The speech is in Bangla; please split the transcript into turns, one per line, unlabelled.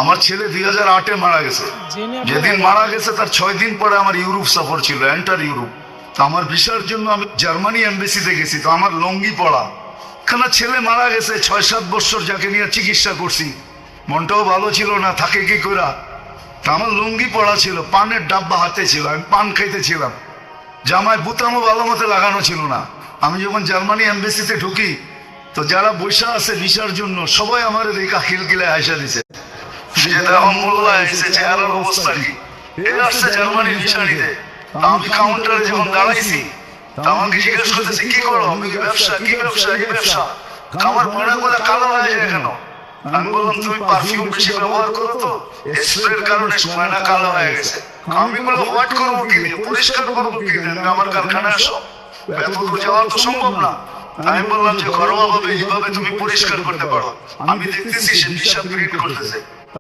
আমার ছেলে 2008-এ মারা গেছে। যেদিন মারা গেছে তার 6 দিন পরে আমার ইউরোপ সফর ছিল, এন্টার ইউরোপ। তো আমার ভিসার জন্য আমি জার্মানি এমবেসিতে গেছি, তো আমার লঙ্গি পড়া। কেন ছেলে মারা গেছে 6-7 বছর, যাকে নিয়ে চিকিৎসা করছি, মনটাও ভালো ছিল না, থাকে কি করা। তা আমার লুঙ্গি পড়া ছিল, পানের ডাব্বা হাতে ছিল, আমি পান খাইতেছিলাম, জামায় বুতামও ভালো মতো লাগানো ছিল না। আমি যখন জার্মানি এমবেসিতে ঢুকি, তো যারা বৈশা আছে ভিসার জন্য সবাই আমার দেখা খিলকিলায় আয়সা দিছে, যেটা মোল্লা এসে চেহারার অবস্থা কি, এ আসছে জার্মানি ভিসা নিতে। আমি কাউন্টারে যখন দাঁড়াইছি, আমাকে জিজ্ঞেস করতেছে কি করো, আমি ব্যবসা, কি ব্যবসা, এই ব্যবসা। আমার মনে বলে কালো হয়ে যায় কেন? আমি বললাম তুমি পারফিউম বেশি ব্যবহার করো তো, স্প্রের কারণে ময়না কালো হয়ে গেছে। আমি বললাম হোয়াট করবো কি দিয়ে, পরিষ্কার করবো কি দিয়ে, আমার কারখানায় আসো, বেতন যাওয়া তো সম্ভব না। আমি বললাম যে ঘরোয়া ভাবে এইভাবে তুমি পরিষ্কার করতে পারো। আমি দেখতেছি সে ভিসা প্রিন্ট করতেছে।